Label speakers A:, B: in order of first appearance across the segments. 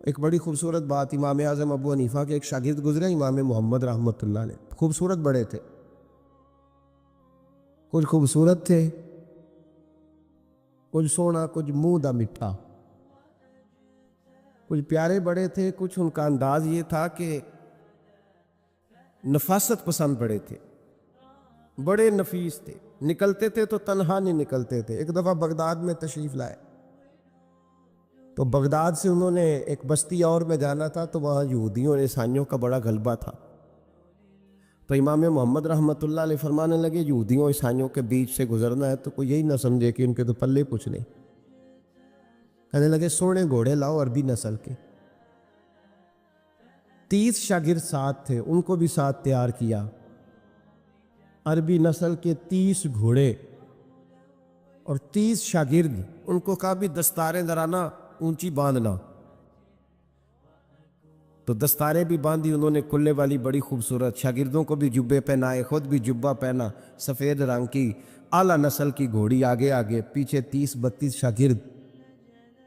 A: ایک بڑی خوبصورت بات، امام اعظم ابو حنیفہ کے ایک شاگرد گزرے امام محمد رحمۃ اللہ علیہ، خوبصورت بڑے تھے، کچھ خوبصورت تھے، کچھ سونا، کچھ منہ دا مٹھا، کچھ پیارے بڑے تھے، کچھ ان کا انداز یہ تھا کہ نفاست پسند بڑے تھے، بڑے نفیس تھے، نکلتے تھے تو تنہا نہیں نکلتے تھے۔ ایک دفعہ بغداد میں تشریف لائے تو بغداد سے انہوں نے ایک بستی اور میں جانا تھا، تو وہاں یہودیوں اور عیسائیوں کا بڑا غلبہ تھا، تو امام محمد رحمۃ اللہ علیہ فرمانے لگے یہودیوں اور عیسائیوں کے بیچ سے گزرنا ہے تو کوئی یہی نہ سمجھے کہ ان کے تو پلے کچھ نہیں۔ کہنے لگے سونے گھوڑے لاؤ عربی نسل کے۔ 30 شاگرد ساتھ تھے، ان کو بھی ساتھ تیار کیا، عربی نسل کے 30 گھوڑے اور 30 شاگرد، ان کو کہا بھی دستاریں درانا اونچی باندھنا، تو دستاریں بھی باندھی انہوں نے کلے والی بڑی خوبصورت، شاگردوں کو بھی جبے پہنائے، خود بھی جبہ پہنا، سفید رنگ کی اعلیٰ نسل کی گھوڑی، آگے آگے پیچھے 30-32 شاگرد۔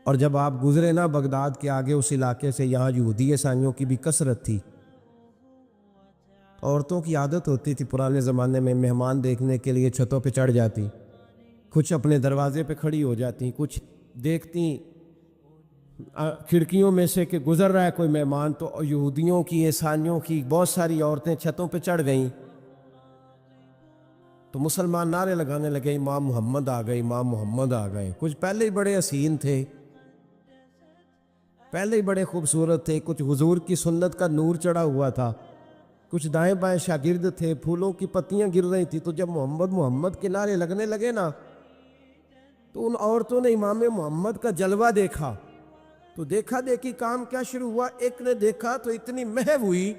A: اور جب آپ گزرے نا بغداد کے آگے اس علاقے سے، یہاں یہودی عیسائیوں کی بھی کثرت تھی، عورتوں کی عادت ہوتی تھی پرانے زمانے میں مہمان دیکھنے کے لیے چھتوں پہ چڑھ جاتی، کچھ اپنے دروازے پہ کھڑی ہو جاتی، کچھ دیکھتی کھڑکیوں میں سے کہ گزر رہا ہے کوئی مہمان، تو یہودیوں کی عیسائیوں کی بہت ساری عورتیں چھتوں پہ چڑھ گئیں، تو مسلمان نعرے لگانے لگے امام محمد آ گئے، امام محمد آ گئے۔ کچھ پہلے ہی بڑے حسین تھے، پہلے ہی بڑے خوبصورت تھے، کچھ حضور کی سنت کا نور چڑھا ہوا تھا، کچھ دائیں بائیں شاگرد تھے، پھولوں کی پتیاں گر رہی تھی، تو جب محمد محمد کے نعرے لگنے لگے نا تو ان عورتوں نے امام محمد کا جلوہ دیکھا، تو دیکھا دیکھی کام کیا شروع ہوا، ایک نے دیکھا تو اتنی محو ہوئی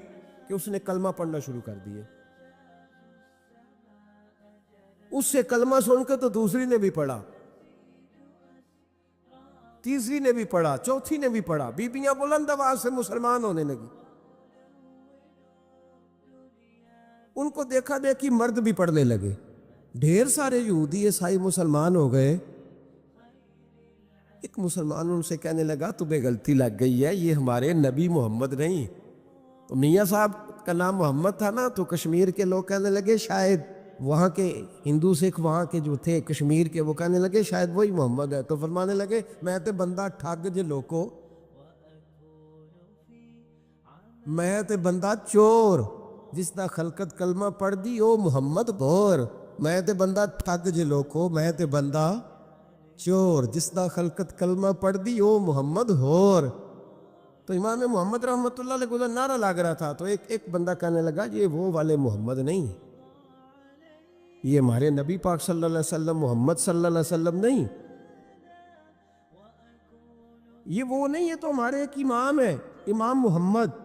A: کہ اس نے کلمہ پڑھنا شروع کر دیے، اس سے کلمہ سن کے تو دوسری نے بھی پڑھا، تیسری نے بھی پڑھا، چوتھی نے بھی پڑھا، بیبیاں بلند آواز سے مسلمان ہونے لگی، ان کو دیکھا دیکھی مرد بھی پڑھنے لگے، ڈھیر سارے یہودی عیسائی مسلمان ہو گئے۔ ایک مسلمان ان سے کہنے لگا تمہیں غلطی لگ گئی ہے، یہ ہمارے نبی محمد نہیں۔ تو میاں صاحب کا نام محمد تھا نا، تو کشمیر کے لوگ کہنے لگے شاید وہاں کے ہندو سکھ وہاں کے جو تھے کشمیر کے، وہ کہنے لگے شاید وہی محمد ہے، تو فرمانے لگے میں تے بندہ ٹھگ جے لوکو، میں تے بندہ چور، جس دا خلقت کلمہ پڑھ دی او محمد بور، میں تے بندہ ٹھگ جے لوکو، میں تے بندہ چور، جس دا خلقت کلمہ پڑھ دی او محمد ہور۔ تو امام محمد رحمۃ اللہ علیہ کو نعرہ لگ رہا تھا، تو ایک بندہ کہنے لگا یہ وہ والے محمد نہیں، یہ ہمارے نبی پاک صلی اللہ علیہ وسلم محمد صلی اللہ علیہ وسلم نہیں، یہ وہ نہیں، یہ تو ہمارے ایک امام ہے امام محمد،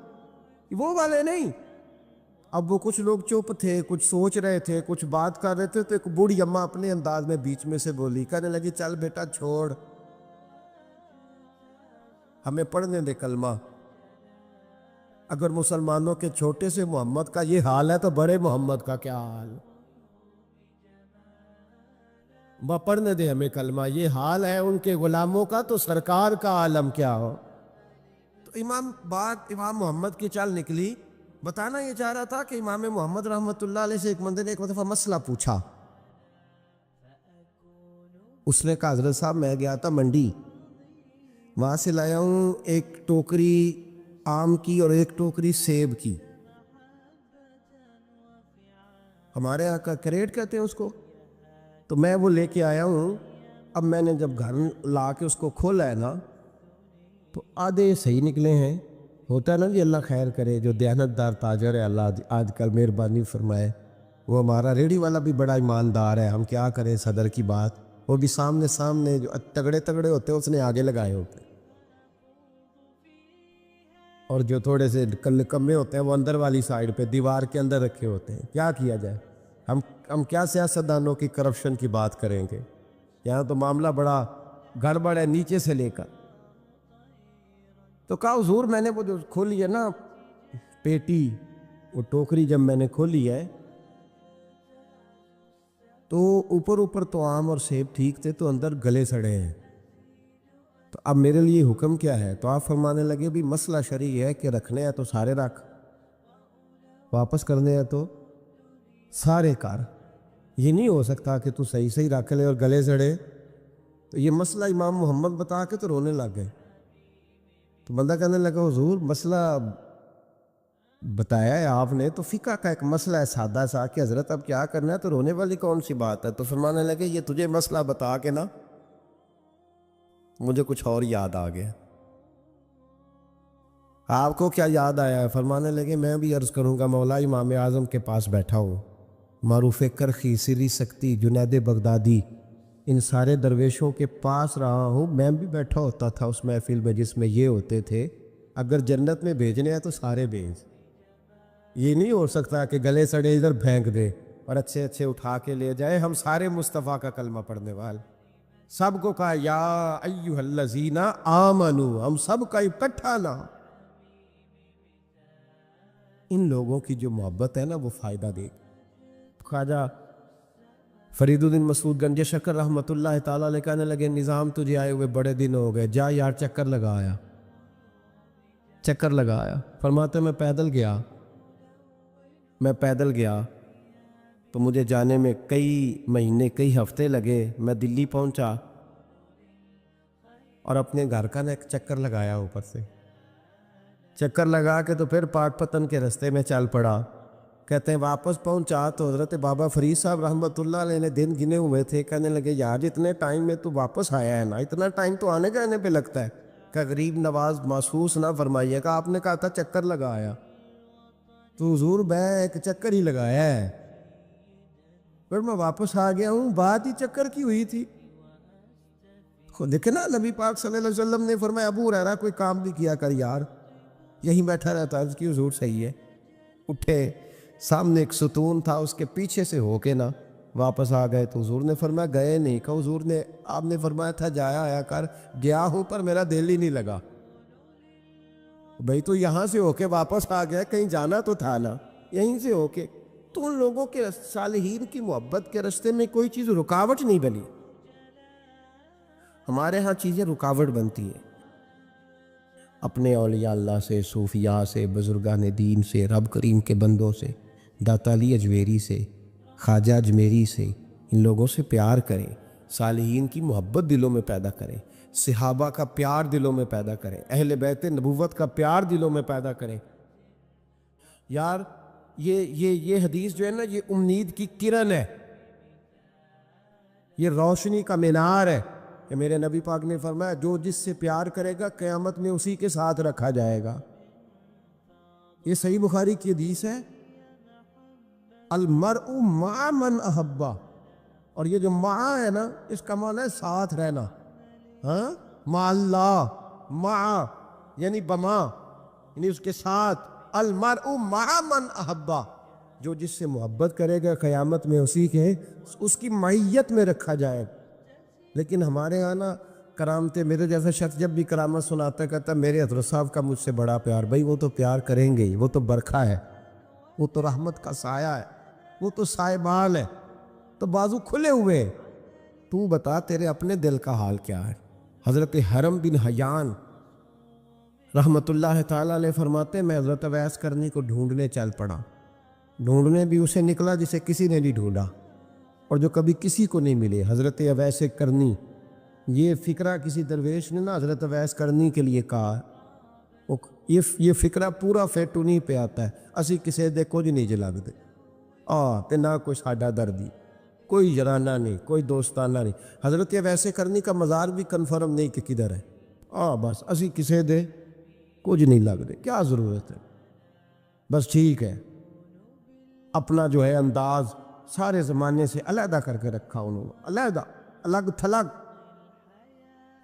A: وہ والے نہیں۔ اب وہ کچھ لوگ چپ تھے، کچھ سوچ رہے تھے، کچھ بات کر رہے تھے، تو ایک بوڑھی اماں اپنے انداز میں بیچ میں سے بولی، کہنے لگی چل بیٹا چھوڑ، ہمیں پڑھنے دے کلمہ، اگر مسلمانوں کے چھوٹے سے محمد کا یہ حال ہے تو بڑے محمد کا کیا حال، پڑھنے دے ہمیں کلمہ، یہ حال ہے ان کے غلاموں کا تو سرکار کا عالم کیا ہو۔ تو امام محمد کی چال نکلی، بتانا یہ چاہ رہا تھا کہ امام محمد رحمۃ اللہ علیہ سے ایک بندے نے ایک دفعہ مسئلہ پوچھا، اس نے کہا حضرت صاحب میں گیا تھا منڈی، وہاں سے لایا ہوں ایک ٹوکری آم کی اور ایک ٹوکری سیب کی، ہمارے یہاں کا کریٹ کہتے ہیں اس کو، تو میں وہ لے کے آیا ہوں۔ اب میں نے جب گھر لا کے اس کو کھولا ہے نا تو آدھے صحیح نکلے ہیں، ہوتا ہے نا جی اللہ خیر کرے، جو دیانت دار تاجر ہے اللہ آج کل مہربانی فرمائے، وہ ہمارا ریڑھی والا بھی بڑا ایماندار ہے، ہم کیا کریں صدر کی بات، وہ بھی سامنے جو تگڑے ہوتے ہیں اس نے آگے لگائے ہوتے ہیں، اور جو تھوڑے سے کمے ہوتے ہیں وہ اندر والی سائیڈ پہ دیوار کے اندر رکھے ہوتے ہیں۔ کیا کیا جائے، ہم کیا سیاستدانوں کی کرپشن کی بات کریں گے، یہاں تو معاملہ بڑا گڑبڑ ہے نیچے سے لے کر۔ تو کہا حضور میں نے وہ جو کھولی ہے نا پیٹی، وہ ٹوکری جب میں نے کھولی ہے تو اوپر تو آم اور سیب ٹھیک تھے، تو اندر گلے سڑے ہیں، تو اب میرے لیے حکم کیا ہے؟ تو آپ فرمانے لگے بھی مسئلہ شرعی ہے کہ رکھنے ہیں تو سارے رکھ، واپس کرنے ہیں تو سارے کر، یہ نہیں ہو سکتا کہ تو صحیح صحیح رکھ لے اور گلے سڑے۔ تو یہ مسئلہ امام محمد بتا کے تو رونے لگ گئے۔ تو بندہ کہنے لگا حضور مسئلہ بتایا ہے آپ نے، تو فقہ کا ایک مسئلہ ہے سادہ سا کہ حضرت اب کیا کرنا ہے، تو رونے والی کون سی بات ہے؟ تو فرمانے لگے یہ تجھے مسئلہ بتا کے نا مجھے کچھ اور یاد آ گیا۔ آپ کو کیا یاد آیا ہے؟ فرمانے لگے میں بھی عرض کروں گا، مولا امام اعظم کے پاس بیٹھا ہوں، معروف کرخی، سری سکتی، جنید بغدادی، ان سارے درویشوں کے پاس رہا ہوں، میں بھی بیٹھا ہوتا تھا اس محفل میں جس میں یہ ہوتے تھے، اگر جنت میں بھیجنے ہیں تو سارے بھیج، یہ نہیں ہو سکتا کہ گلے سڑے ادھر پھینک دے اور اچھے اچھے اٹھا کے لے جائے۔ ہم سارے مصطفیٰ کا کلمہ پڑھنے والے، سب کو کہا یا ایھا الذین آمنو، ہم سب کا اکٹھا نام۔ ان لوگوں کی جو محبت ہے نا وہ فائدہ دے گی۔ خواجہ فرید الدین مسعود گنج شکر رحمۃ اللہ تعالیٰ علیہ کہنے لگے نظام تجھے آئے ہوئے بڑے دن ہو گئے، جا یار چکر لگایا، چکر لگایا۔ فرماتے میں پیدل گیا تو مجھے جانے میں کئی مہینے کئی ہفتے لگے۔ میں دلی پہنچا اور اپنے گھر کا نا ایک چکر لگایا، اوپر سے چکر لگا کے تو پھر پاک پتن کے رستے میں چل پڑا۔ کہتے ہیں واپس پہنچا تو حضرت بابا فرید صاحب رحمۃ اللہ علیہ نے دن گنے ہوئے تھے، کہنے لگے یار اتنے ٹائم میں تو واپس آیا ہے نا، اتنا ٹائم تو آنے جانے پہ لگتا ہے، کہ غریب نواز محسوس نہ فرمائیے گا، آپ نے کہا تھا چکر لگایا، تو حضور میں ایک چکر ہی لگایا ہے، پھر میں واپس آ گیا ہوں، بات ہی چکر کی ہوئی تھی۔ خود دیکھیں نا نبی پاک صلی اللہ علیہ وسلم نے فرمایا ابو ہریرہ کوئی کام بھی کیا کر یار، یہیں بیٹھا رہتا، عرض کی حضور صحیح ہے۔ اٹھے، سامنے ایک ستون تھا، اس کے پیچھے سے ہو کے نا واپس آ گئے، تو حضور نے فرمایا گئے نہیں، کہ حضور نے آپ نے فرمایا تھا جایا آیا کر، گیا ہوں پر میرا دل ہی نہیں لگا۔ بھئی تو یہاں سے ہو کے واپس آ گیا، کہیں جانا تو تھا نا، یہیں سے ہو کے۔ تو ان لوگوں کے صالحین کی محبت کے راستے میں کوئی چیز رکاوٹ نہیں بنی۔ ہمارے ہاں چیزیں رکاوٹ بنتی ہیں، اپنے اولیاء اللہ سے، صوفیاء سے، بزرگان دین سے، رب کریم کے بندوں سے، داتا علی اجویری سے، خواجہ اجمیری سے، ان لوگوں سے پیار کریں، صالحین کی محبت دلوں میں پیدا کریں، صحابہ کا پیار دلوں میں پیدا کریں، اہل بیت نبوت کا پیار دلوں میں پیدا کریں۔ یار یہ حدیث جو ہے نا، یہ امید کی کرن ہے، یہ روشنی کا مینار ہے کہ میرے نبی پاک نے فرمایا جو جس سے پیار کرے گا قیامت میں اسی کے ساتھ رکھا جائے گا۔ یہ صحیح بخاری کی حدیث ہے، المرء مع من احبہ، اور یہ جو مع ہے نا اس کا معنی ہے ساتھ رہنا، ہاں، مع اللہ، مع یعنی بما، یعنی اس کے ساتھ، المرء مع من احبہ، جو جس سے محبت کرے گا قیامت میں اسی کے اس کی معیت میں رکھا جائے گا۔ لیکن ہمارے یہاں نا کرامتیں، میرے جیسا شخص جب بھی کرامت سناتا ہے کہتا ہے میرے حضرت صاحب کا مجھ سے بڑا پیار، بھائی وہ تو پیار کریں گے ہی، وہ تو برکھا ہے، وہ تو رحمت کا سایہ ہے، وہ تو سائبان ہے، تو بازو کھلے ہوئے۔ تو بتا تیرے اپنے دل کا حال کیا ہے؟ حضرت حرم بن حیان رحمۃ اللہ تعالیٰ علیہ فرماتے میں حضرت اویس کرنی کو ڈھونڈنے چل پڑا، ڈھونڈنے بھی اسے نکلا جسے کسی نے نہیں ڈھونڈا اور جو کبھی کسی کو نہیں ملے، حضرت اویس کرنی۔ یہ فقرہ کسی درویش نے نا حضرت اویس کرنی کے لیے کہا، یہ فقرہ پورا فٹ انہیں پہ آتا ہے، اسی کسے دے کچھ نہیں جلا دے تے نہ کوئی ساڈا دردی، کوئی جرانہ نہیں، کوئی دوستانہ نہیں۔ حضرت اویس کرنی کا مزار بھی کنفرم نہیں کہ کدھر ہے، بس اسی کسے دے کچھ نہیں لگ دے، کیا ضرورت ہے، بس ٹھیک ہے، اپنا جو ہے انداز سارے زمانے سے علیحدہ کر کے رکھا انہوں نے، علیحدہ، الگ تھلگ۔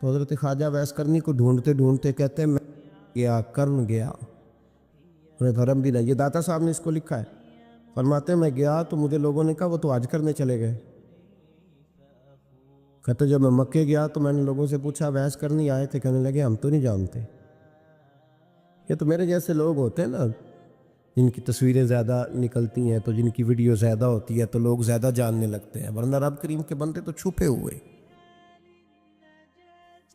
A: تو حضرت خواجہ اویس کرنی کو ڈھونڈتے ڈھونڈتے کہتے ہیں میں گیا، کرن گیا، حرم بھی نہیں، یہ داتا صاحب نے اس کو لکھا ہے، فرماتے ہیں میں گیا تو مجھے لوگوں نے کہا وہ تو حج کرنے چلے گئے۔ کہتے جب میں مکے گیا تو میں نے لوگوں سے پوچھا اویس کرنی آئے تھے؟ کہنے لگے ہم تو نہیں جانتے۔ یہ تو میرے جیسے لوگ ہوتے ہیں نا جن کی تصویریں زیادہ نکلتی ہیں، تو جن کی ویڈیو زیادہ ہوتی ہے تو لوگ زیادہ جاننے لگتے ہیں، ورنہ رب کریم کے بندے تو چھپے ہوئے۔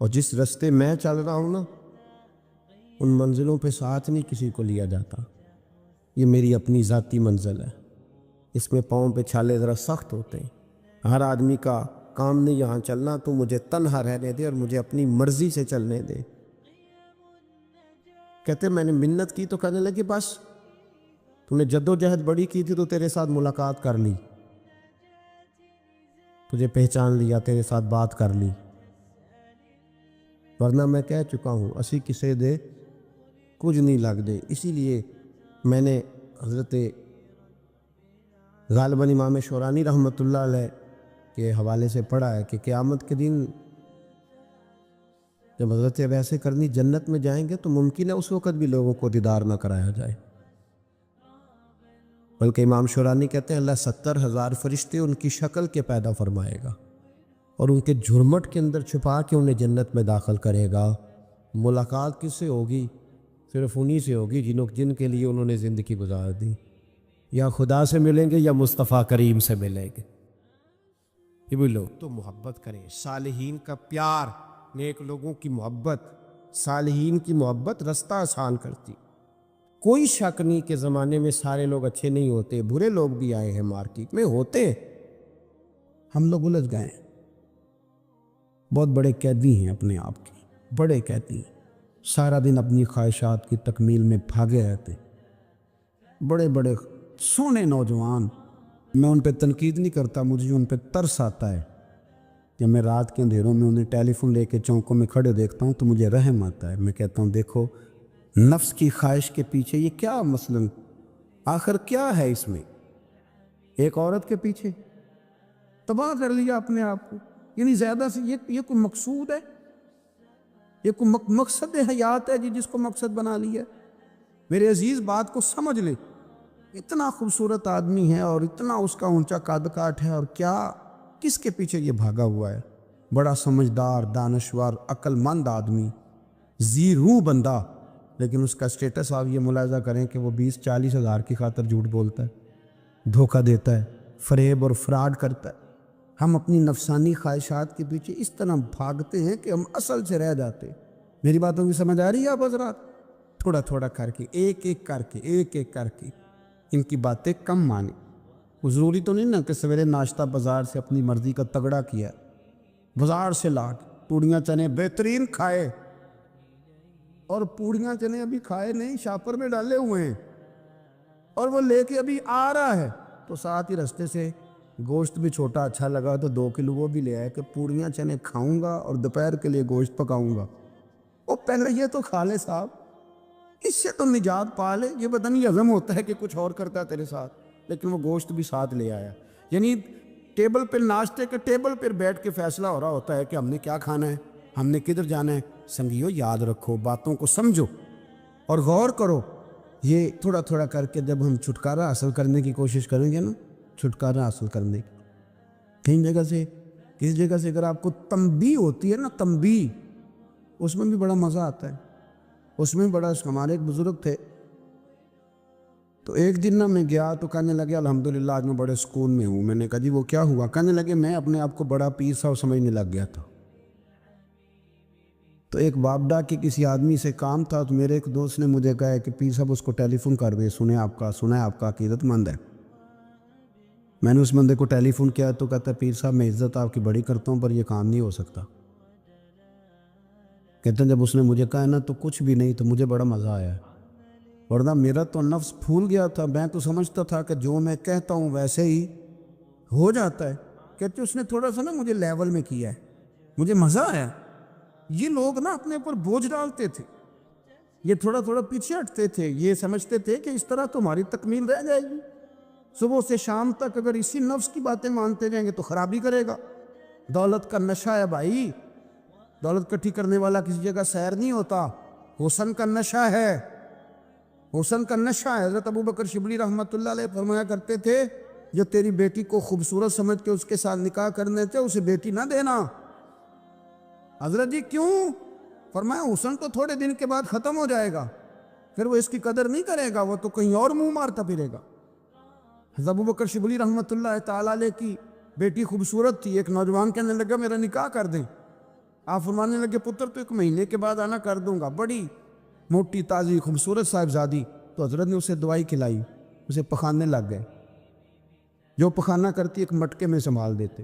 A: اور جس رستے میں چل رہا ہوں نا، ان منزلوں پہ ساتھ نہیں کسی کو لیا جاتا. یہ میری اپنی ذاتی منزل ہے. اس میں پاؤں پہ چھالے ذرا سخت ہوتے ہیں. ہر آدمی کا کام نہیں یہاں چلنا. تو مجھے تنہا رہنے دے اور مجھے اپنی مرضی سے چلنے دے. کہتے میں نے منت کی تو کہنے لگے بس تو نے جد و جہد بڑی کی تھی تو تیرے ساتھ ملاقات کر لی، تجھے پہچان لیا، تیرے ساتھ بات کر لی، ورنہ میں کہہ چکا ہوں اسی کسے دے کچھ نہیں لگ دے. اسی لیے میں نے حضرت غالباً امام شورانی رحمۃ اللہ علیہ کے حوالے سے پڑھا ہے کہ قیامت کے دن جب حضرت ویسے کرنی جنت میں جائیں گے تو ممکن ہے اس وقت بھی لوگوں کو دیدار نہ کرایا جائے، بلکہ امام شورانی کہتے ہیں اللہ 70,000 فرشتے ان کی شکل کے پیدا فرمائے گا اور ان کے جھرمٹ کے اندر چھپا کے انہیں جنت میں داخل کرے گا. ملاقات کس سے ہوگی؟ صرف انہی سے ہوگی جن کے لیے انہوں نے زندگی گزار دی. یا خدا سے ملیں گے یا مصطفیٰ کریم سے ملیں گے. یہ بھی لوگ تو محبت کریں، صالحین کا پیار، نیک لوگوں کی محبت، صالحین کی محبت رستہ آسان کرتی. کوئی شک نہیں کہ زمانے میں سارے لوگ اچھے نہیں ہوتے، برے لوگ بھی آئے ہیں مارکیٹ میں، ہوتے ہیں. ہم لوگ الجھ گئے ہیں، بہت بڑے قیدی ہیں اپنے آپ کے، بڑے قیدی ہیں. سارا دن اپنی خواہشات کی تکمیل میں بھاگے رہتے. بڑے بڑے سونے نوجوان، میں ان پہ تنقید نہیں کرتا، مجھے ان پہ ترس آتا ہے. جب میں رات کے اندھیروں میں انہیں ٹیلی فون لے کے چوکوں میں کھڑے دیکھتا ہوں تو مجھے رحم آتا ہے. میں کہتا ہوں دیکھو نفس کی خواہش کے پیچھے یہ کیا مثلاً آخر کیا ہے اس میں؟ ایک عورت کے پیچھے تباہ کر لیا اپنے آپ کو. یعنی زیادہ سے یہ کوئی مقصود ہے؟ یہ کوئی مقصد حیات ہے جس کو مقصد بنا لیا؟ میرے عزیز بات کو سمجھ لے. اتنا خوبصورت آدمی ہے اور اتنا اس کا اونچا قد کاٹ ہے، اور کیا کس کے پیچھے یہ بھاگا ہوا ہے؟ بڑا سمجھدار، دانشور، عقل مند آدمی، ذی روح بندہ، لیکن اس کا سٹیٹس آپ یہ ملاحظہ کریں کہ وہ 20-40 ہزار کی خاطر جھوٹ بولتا ہے، دھوکہ دیتا ہے، فریب اور فراڈ کرتا ہے. ہم اپنی نفسانی خواہشات کے پیچھے اس طرح بھاگتے ہیں کہ ہم اصل سے رہ جاتے ہیں. میری باتوں کی سمجھ آ رہی ہے آپ حضرات؟ تھوڑا تھوڑا کر کے، ایک ایک کر کے ان کی باتیں کم مانیں. ضروری تو نہیں نا کہ سویرے ناشتہ بازار سے اپنی مرضی کا تگڑا کیا، بازار سے لا کے پوڑیاں چنے بہترین کھائے، اور پوڑیاں چنے ابھی کھائے نہیں، شاپر میں ڈالے ہوئے ہیں، اور وہ لے کے ابھی آ رہا ہے تو ساتھ ہی رستے سے گوشت بھی چھوٹا اچھا لگا تو 2 کلو وہ بھی لے آئے کہ پوڑیاں چنے کھاؤں گا اور دوپہر کے لیے گوشت پکاؤں گا. وہ پہلے یہ تو کھا لے صاحب، اس سے تو نجات پا لے. یہ پتہ نہیں ہضم ہوتا ہے کہ کچھ اور کرتا ہے تیرے ساتھ، لیکن وہ گوشت بھی ساتھ لے آیا. یعنی ٹیبل پہ، ناشتے کے ٹیبل پر بیٹھ کے فیصلہ ہو رہا ہوتا ہے کہ ہم نے کیا کھانا ہے، ہم نے کدھر جانا ہے. سنگیو یاد رکھو، باتوں کو سمجھو اور غور کرو. یہ تھوڑا تھوڑا کر کے جب ہم چھٹکارا حاصل کرنے کی کوشش کریں گے نا، چھٹکارا حاصل کرنے کی کہیں جگہ سے، کس جگہ سے اگر آپ کو تنبیہ ہوتی ہے نا، تنبیہ، اس میں بھی بڑا مزہ آتا ہے. اس میں بڑا، ہمارے ایک بزرگ تھے تو ایک دن نا میں گیا تو کہنے لگے الحمدللہ آج میں بڑے سکون میں ہوں. میں نے کہا جی وہ کیا ہوا؟ کہنے لگے میں اپنے آپ کو بڑا پیر صاحب سمجھنے لگ گیا تھا. تو ایک بابڈا کے کسی آدمی سے کام تھا تو میرے ایک دوست نے مجھے کہا کہ پیر صاحب اس کو ٹیلی فون کر دے، سنا ہے آپ کا عقیدت مند ہے. میں نے اس بندے کو ٹیلی فون کیا تو کہتا ہے پیر صاحب میں عزت آپ کی بڑی کرتا ہوں پر یہ کام نہیں ہو سکتا. کہتے ہیں جب اس نے مجھے کہا نا تو کچھ بھی نہیں، تو مجھے بڑا مزہ آیا، ورنہ میرا تو نفس پھول گیا تھا. میں تو سمجھتا تھا کہ جو میں کہتا ہوں ویسے ہی ہو جاتا ہے. کہتے اس نے تھوڑا سا نا مجھے لیول میں کیا ہے، مجھے مزہ آیا. یہ لوگ نا اپنے اوپر بوجھ ڈالتے تھے، یہ تھوڑا تھوڑا پیچھے ہٹتے تھے، یہ سمجھتے تھے کہ اس طرح تمہاری تکمیل رہ جائے گی. صبح سے شام تک اگر اسی نفس کی باتیں مانتے جائیں گے تو خرابی کرے گا. دولت کا نشہ ہے بھائی، دولت کٹھی کرنے والا کسی جگہ سیر نہیں ہوتا. حسن کا نشہ ہے، حسن کا نشہ ہے. حضرت ابو بکر شبلی رحمۃ اللہ علیہ فرمایا کرتے تھے جو تیری بیٹی کو خوبصورت سمجھ کے اس کے ساتھ نکاح کرنے تھے اسے بیٹی نہ دینا. حضرت جی کیوں؟ فرمایا حسن تو تھوڑے دن کے بعد ختم ہو جائے گا، پھر وہ اس کی قدر نہیں کرے گا، وہ تو کہیں اور منہ مارتا پھرے گا. حضرت ابو بکر شبلی رحمۃ اللہ تعالیٰ علیہ کی بیٹی خوبصورت تھی. ایک نوجوان کہنے لگا میرا نکاح کر دیں.
B: آپ فرمانے لگے پتر تو 1 مہینے کے بعد آنا کر دوں گا، بڑی موٹی تازی خوبصورت صاحبزادی. تو حضرت نے اسے دوائی کھلائی، اسے پخانے لگ گئے. جو پخانہ کرتی ایک مٹکے میں سنبھال دیتے.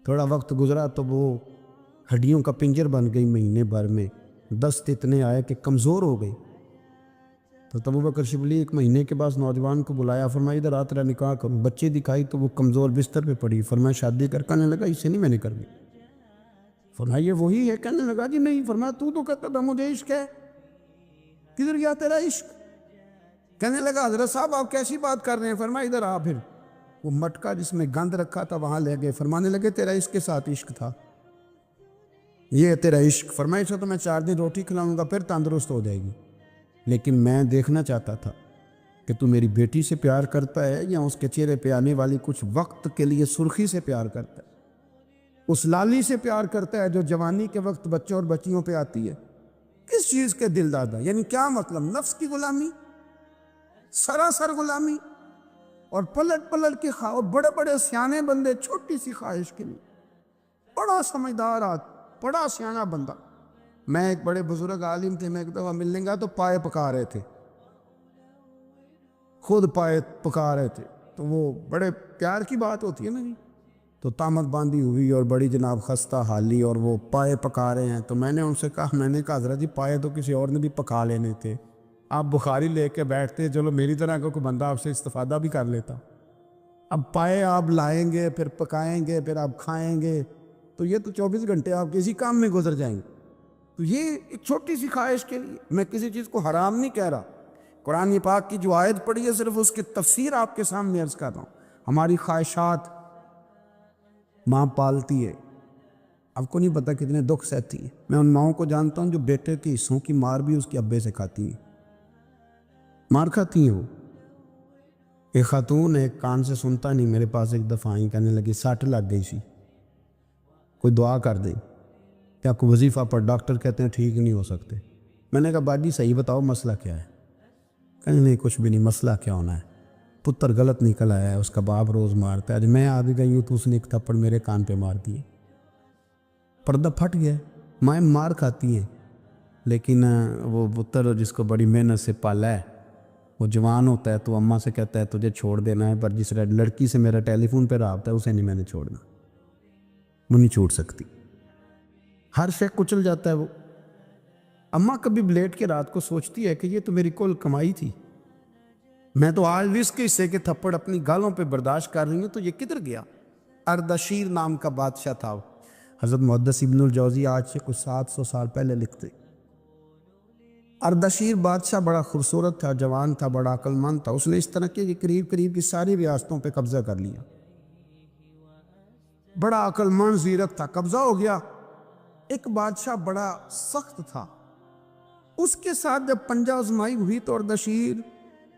B: تھوڑا وقت گزرا تو وہ ہڈیوں کا پنجر بن گئی. مہینے بھر میں دست اتنے آئے کہ کمزور ہو گئی. تو ابو بکر شبلی 1 مہینے کے بعد نوجوان کو بلایا، فرمایا ادھر آ تیرا نکاح کروں. بچے دکھائی تو وہ کمزور بستر پہ پڑی. فرمایا شادی کہنے لگا اسے نہیں میں نے کرنی. فرمایا یہ وہی ہے؟ کہنے لگا جی نہیں. فرمایا تو کہتا تھا مجھے عشق ہے، کدھر گیا تیرا عشق؟ کہنے لگا حضرت صاحب آپ کیسی بات کر رہے ہیں؟ فرمایا ادھر آ. پھر وہ مٹکا جس میں گند رکھا تھا وہاں لے گئے. فرمانے لگے تیرا اس کے ساتھ عشق تھا، یہ ہے تیرا عشق. فرمایا اسے تو میں 4 دن روٹی کھلاؤں گا پھر تندرست ہو جائے گی، لیکن میں دیکھنا چاہتا تھا کہ تو میری بیٹی سے پیار کرتا ہے یا اس کے چہرے پہ آنے والی کچھ وقت کے لیے سرخی سے پیار کرتا ہے، اس لالی سے پیار کرتا ہے جو جوانی کے وقت بچوں اور بچیوں پہ آتی ہے. کس چیز کے دل دادا؟ یعنی کیا مطلب؟ نفس کی غلامی، سراسر غلامی. اور پلٹ پلٹ کے بڑے بڑے سیانے بندے چھوٹی سی خواہش کے لیے. بڑا سمجھدار بڑا سیانا بندہ. میں ایک بڑے بزرگ عالم تھے، میں ایک دفعہ ملنے گا تو پائے پکا رہے تھے، خود پائے پکا رہے تھے. تو وہ بڑے پیار کی بات ہوتی ہے نا جی. تو تامت باندھی ہوئی اور بڑی جناب خستہ حالی اور وہ پائے پکا رہے ہیں. تو میں نے ان سے کہا حضرت جی پائے تو کسی اور نے بھی پکا لینے تھے، آپ بخاری لے کے بیٹھتے، چلو میری طرح کا کوئی بندہ آپ سے استفادہ بھی کر لیتا. اب پائے آپ لائیں گے، پھر پکائیں گے، پھر آپ کھائیں گے، تو یہ تو 24 گھنٹے آپ کسی کام میں گزر جائیں گے. تو یہ ایک چھوٹی سی خواہش کے لیے. میں کسی چیز کو حرام نہیں کہہ رہا. قرآن پاک کی جو آیت پڑھی ہے صرف اس کی تفسیر آپ کے سامنے عرض کر رہا ہوں. ہماری خواہشات ماں پالتی ہے، آپ کو نہیں پتہ کتنے دکھ سہتی ہے. میں ان ماؤں کو جانتا ہوں جو بیٹے کے حصوں کی مار بھی اس کے ابے سے کھاتی ہیں، مار کھاتی ہیں. وہ ایک خاتون ایک کان سے سنتا نہیں، میرے پاس ایک دفعہ آئی، کہنے لگی 60 لگ گئی سی، کوئی دعا کر دے. کہ آپ کو وظیفہ پر ڈاکٹر کہتے ہیں ٹھیک نہیں ہو سکتے. میں نے کہا باجی صحیح بتاؤ مسئلہ کیا ہے؟ کہنے نہیں کچھ بھی نہیں، مسئلہ کیا ہونا ہے، پتر غلط نکل آیا ہے، اس کا باپ روز مارتا ہے، آج میں آ بھی گئی ہوں تو اس نے ایک تھپڑ میرے کان پہ مار دیے، پردہ پھٹ گیا. مائیں مار کھاتی ہیں، لیکن وہ پتر جس کو بڑی محنت سے پالا ہے وہ جوان ہوتا ہے تو اماں سے کہتا ہے تجھے چھوڑ دینا ہے، پر جس لڑکی سے میرا ٹیلی فون پہ رابطہ ہے اسے نہیں میں نے چھوڑنا، وہ نہیں چھوڑ سکتی. ہر شے کچل جاتا ہے وہ. اماں کبھی لیٹ کے رات کو سوچتی ہے کہ یہ تو میری کل کمائی تھی، میں تو آج بھی اس کے حصے کے تھپڑ اپنی گالوں پہ برداشت کر رہی ہوں، تو یہ کدھر گیا؟ اردشیر نام کا بادشاہ تھا. حضرت محدث ابن الجوزی آج سے کچھ 700 سال پہلے لکھتے. اردشیر بادشاہ بڑا خوبصورت تھا، جوان تھا، بڑا عقل مند تھا. اس نے اس طرح کہ قریب قریب کی ساری ریاستوں پہ قبضہ کر لیا. بڑا عقل مند زیرک تھا، قبضہ ہو گیا. ایک بادشاہ بڑا سخت تھا، اس کے ساتھ جب پنجہ آزمائی ہوئی تو اردشیر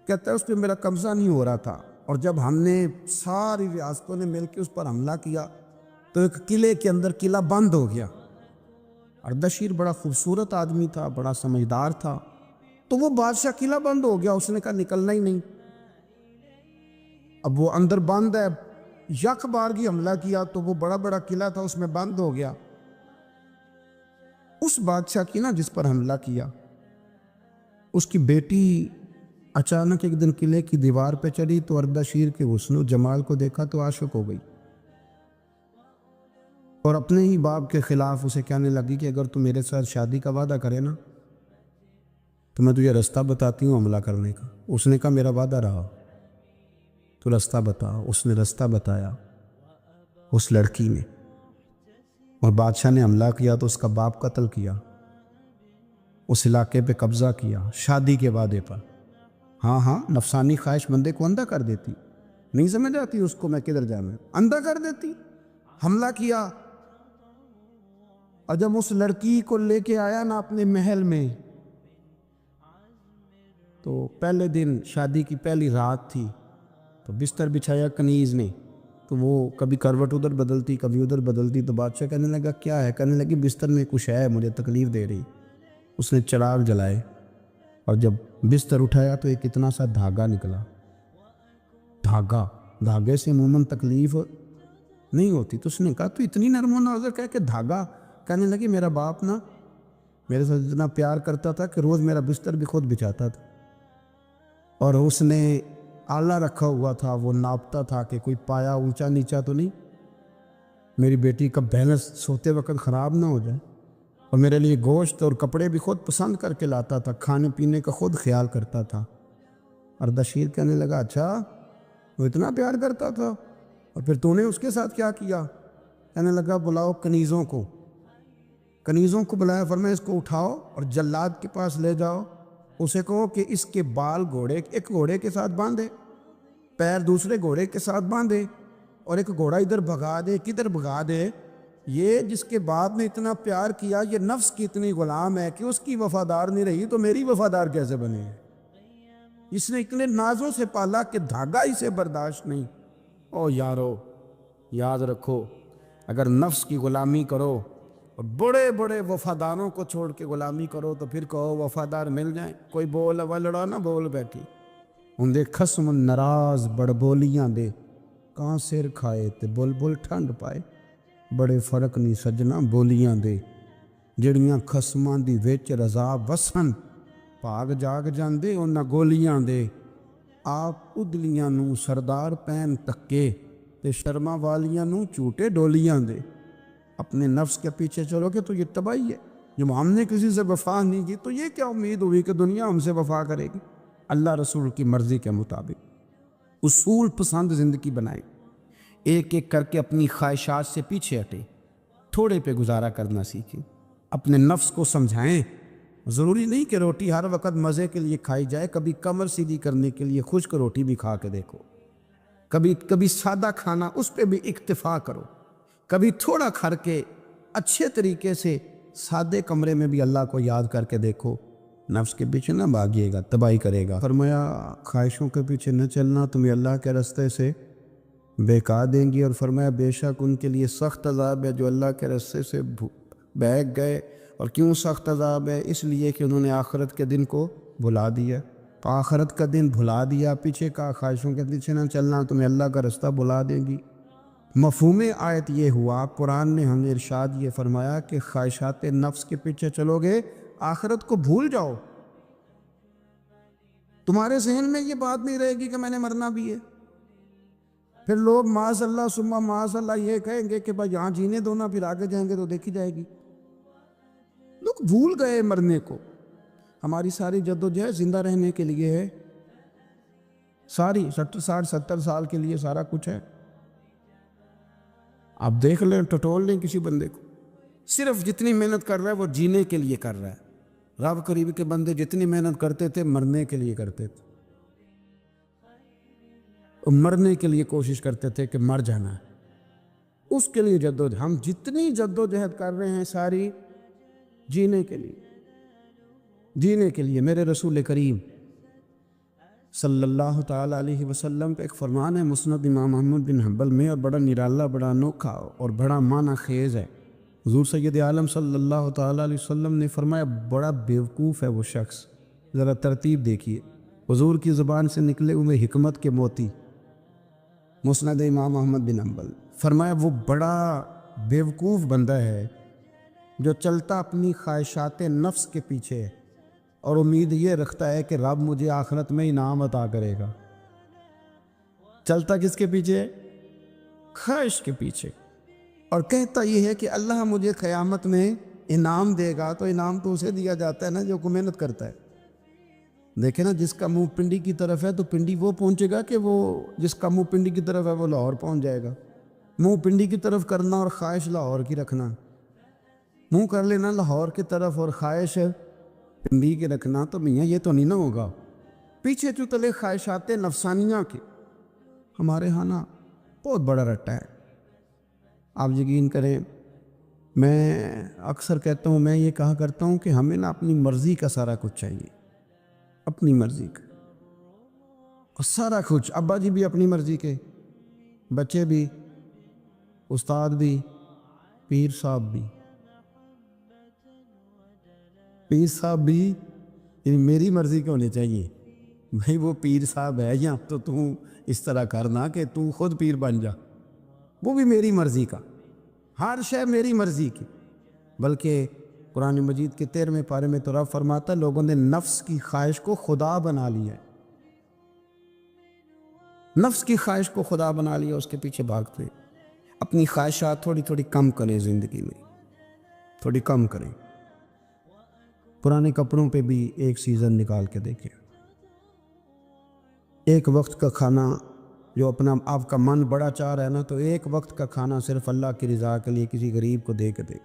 B: کہتا ہے اس پہ میرا قبضہ نہیں ہو رہا تھا، اور جب ہم نے ساری ریاستوں نے مل کے اس پر حملہ کیا تو ایک قلعے کے اندر قلعہ بند ہو گیا. اردشیر بڑا خوبصورت آدمی تھا، بڑا سمجھدار تھا، تو وہ بادشاہ قلعہ بند ہو گیا، اس نے کہا نکلنا ہی نہیں. اب وہ اندر بند ہے، یک بارگی حملہ کیا تو وہ بڑا بڑا قلعہ تھا اس میں بند ہو گیا. اس بادشاہ کی نا جس پر حملہ کیا، اس کی بیٹی اچانک ایک دن قلعے کی دیوار پہ چڑھی تو اردشیر کے حسن و جمال کو دیکھا تو عاشق ہو گئی، اور اپنے ہی باپ کے خلاف اسے کہنے لگی کہ اگر تو میرے ساتھ شادی کا وعدہ کرے نا تو میں تجھے رستہ بتاتی ہوں حملہ کرنے کا. اس نے کہا میرا وعدہ رہا، تو رستہ بتا. اس نے رستہ بتایا اس لڑکی نے، اور بادشاہ نے حملہ کیا تو اس کا باپ قتل کیا، اس علاقے پہ قبضہ کیا شادی کے وعدے پر. ہاں نفسانی خواہش بندے کو اندھا کر دیتی، نہیں سمجھ آتی اس کو میں کدھر جانا، اندھا کر دیتی. حملہ کیا، اور جب اس لڑکی کو لے کے آیا نا اپنے محل میں، تو پہلے دن شادی کی پہلی رات تھی، تو بستر بچھایا کنیز نے، تو وہ کبھی کروٹ ادھر بدلتی کبھی ادھر بدلتی. تو بادشاہ کہنے لگا کیا ہے؟ کہنے لگی بستر میں کچھ ہے مجھے تکلیف دے رہی. اس نے چراغ جلائے اور جب بستر اٹھایا تو ایک اتنا سا دھاگا نکلا. دھاگے سے عموماً تکلیف نہیں ہوتی. تو اس نے کہا تو اتنی نرم و نازک ہے کہ دھاگا کہنے لگی میرا باپ نا میرے ساتھ اتنا پیار کرتا تھا کہ روز میرا بستر بھی خود بچھاتا تھا، اور اس نے آلہ رکھا ہوا تھا، وہ ناپتا تھا کہ کوئی پایا اونچا نیچا تو نہیں، میری بیٹی کا بیلنس سوتے وقت خراب نہ ہو جائے، اور میرے لیے گوشت اور کپڑے بھی خود پسند کر کے لاتا تھا، کھانے پینے کا خود خیال کرتا تھا۔ اردشیر کہنے لگا اچھا وہ اتنا پیار کرتا تھا، اور پھر تو نے اس کے ساتھ کیا کیا؟ کہنے لگا بلاؤ کنیزوں کو بلایا، فرمایا اس کو اٹھاؤ اور جلاد کے پاس لے جاؤ، اسے کہو کہ اس کے بال ایک گھوڑے کے ساتھ باندھے، پیر دوسرے گھوڑے کے ساتھ باندھے، اور ایک گھوڑا ادھر بھگا دے، کدھر بھگا دے، یہ جس کے باپ نے اتنا پیار کیا، یہ نفس کی اتنی غلام ہے کہ اس کی وفادار نہیں رہی تو میری وفادار کیسے بنے گی؟ اس نے اتنے نازوں سے پالا کہ دھاگا اسے برداشت نہیں۔ او یارو یاد رکھو، اگر نفس کی غلامی کرو اور بڑے بڑے وفاداروں کو چھوڑ کے غلامی کرو تو پھر کہو وفادار مل جائیں، کوئی بول لڑا نہ بول بیٹھی، ہوں دے خصم ناراض بڑ بولیاں دے، کہاں سر کھائے تے بلبل ٹھنڈ پائے، بڑے فرق نہیں سجنا بولیاں دے، جڑیاں خصماں دی وچ رضا وسن، بھاگ جاگ جاندے انہاں گولیاں دے، آپ ادلیاں نو سردار پین تکے تے شرما والیاں نو چوٹے ڈولیاں دے۔ اپنے نفس کے پیچھے چلو گے تو یہ تباہی ہے۔ جب ہم نے کسی سے وفا نہیں کی تو یہ کیا امید ہوئی کہ دنیا ہم سے وفا کرے گی؟ اللہ رسول کی مرضی کے مطابق اصول پسند زندگی بنائیں، ایک ایک کر کے اپنی خواہشات سے پیچھے ہٹیں، تھوڑے پہ گزارا کرنا سیکھیں، اپنے نفس کو سمجھائیں۔ ضروری نہیں کہ روٹی ہر وقت مزے کے لیے کھائی جائے، کبھی کمر سیدھی کرنے کے لیے خشک روٹی بھی کھا کے دیکھو، کبھی سادہ کھانا اس پہ بھی اکتفا کرو، کبھی تھوڑا کھر کے اچھے طریقے سے سادے کمرے میں بھی اللہ کو یاد کر کے دیکھو۔ نفس کے پیچھے نہ بھاگیے گا، تباہی کرے گا۔ فرمایا خواہشوں کے پیچھے نہ چلنا، تمہیں اللہ کے رستے سے بہکا دیں گی، اور فرمایا بے شک ان کے لیے سخت عذاب ہے جو اللہ کے رستے سے بہک گئے۔ اور کیوں سخت عذاب ہے؟ اس لیے کہ انہوں نے آخرت کے دن کو بھلا دیا، آخرت کا دن بھلا دیا، پیچھے کا خواہشوں کے پیچھے نہ چلنا، تمہیں اللہ کا رستہ بھلا دیں گی۔ مفہوم آیت یہ ہوا، قرآن نے ہمیں ارشاد یہ فرمایا کہ خواہشات نفس کے پیچھے چلو گے آخرت کو بھول جاؤ، تمہارے ذہن میں یہ بات نہیں رہے گی کہ میں نے مرنا بھی ہے۔ پھر لوگ معاذ اللہ ثم معاذ اللہ یہ کہیں گے کہ بھائی یہاں جینے دو نا، پھر آگے جائیں گے تو دیکھی جائے گی۔ لوگ بھول گئے مرنے کو۔ ہماری ساری جدوجہد زندہ رہنے کے لیے ہے، ساری 60-70 سال کے لیے سارا کچھ ہے۔ آپ دیکھ لیں، ٹٹول لیں کسی بندے کو، صرف جتنی محنت کر رہا ہے وہ جینے کے لیے کر رہا ہے۔ رب قریب کے بندے جتنی محنت کرتے تھے مرنے کے لیے کرتے تھے، مرنے کے لیے کوشش کرتے تھے کہ مر جانا ہے، اس کے لیے جدوجہد۔ ہم جتنی جدوجہد کر رہے ہیں ساری جینے کے لیے، جینے کے لیے۔ میرے رسول کریم صلی اللہ تعالیٰ علیہ وسلم پہ ایک فرمان ہے مسند امام احمد بن حنبل میں، اور بڑا نرالا، بڑا انوکھا اور بڑا معنی خیز ہے۔ حضور سید عالم صلی اللہ تعالیٰ علیہ وسلم نے فرمایا بڑا بیوقوف ہے وہ شخص، ذرا ترتیب دیکھیے، حضور کی زبان سے نکلے ہوئے حکمت کے موتی، مسند امام احمد بن حنبل۔ فرمایا وہ بڑا بیوقوف بندہ ہے جو چلتا اپنی خواہشات نفس کے پیچھے ہے اور امید یہ رکھتا ہے کہ رب مجھے آخرت میں انعام عطا کرے گا۔ چلتا کس کے پیچھے ہے؟ خواہش کے پیچھے، اور کہتا یہ ہے کہ اللہ مجھے قیامت میں انعام دے گا، تو انعام تو اسے دیا جاتا ہے نا جو محنت کرتا ہے۔ دیکھیں نا، جس کا منہ پنڈی کی طرف ہے تو پنڈی وہ پہنچے گا کہ وہ جس کا منہ پنڈی کی طرف ہے وہ لاہور پہنچ جائے گا۔ منہ پنڈی کی طرف کرنا اور خواہش لاہور کی رکھنا، منہ کر لینا لاہور کی طرف اور خواہش پنڈی کے رکھنا، تو میاں یہ تو نہیں نہ ہوگا۔ پیچھے جو تلے خواہشات نفسانیہ کے ہمارے ہاں نا بہت بڑا رٹا ہے۔ آپ یقین کریں، میں اکثر کہتا ہوں، میں یہ کہا کرتا ہوں کہ ہمیں نا اپنی مرضی کا سارا کچھ چاہیے، اپنی مرضی کا، اور سارا کچھ۔ ابا جی بھی اپنی مرضی کے، بچے بھی، استاد بھی، پیر صاحب بھی، پیر صاحب بھی یعنی میری مرضی کے ہونے چاہیے۔ بھائی وہ پیر صاحب ہے یا تو اس طرح کرنا کہ تو خود پیر بن جا، وہ بھی میری مرضی کا، ہر شے میری مرضی کی۔ بلکہ قرآن مجید کے 13ویں پارے میں تو رب فرماتا ہے لوگوں نے نفس کی خواہش کو خدا بنا لیا ہے، نفس کی خواہش کو خدا بنا لیا، اس کے پیچھے بھاگتے ہیں۔ اپنی خواہشات تھوڑی تھوڑی کم کریں، زندگی میں تھوڑی کم کریں۔ پرانے کپڑوں پہ بھی ایک سیزن نکال کے دیکھیں۔ ایک وقت کا کھانا جو اپنا آپ کا من بڑا چاہ رہا ہے نا، تو ایک وقت کا کھانا صرف اللہ کی رضا کے لیے کسی غریب کو دے کے دے۔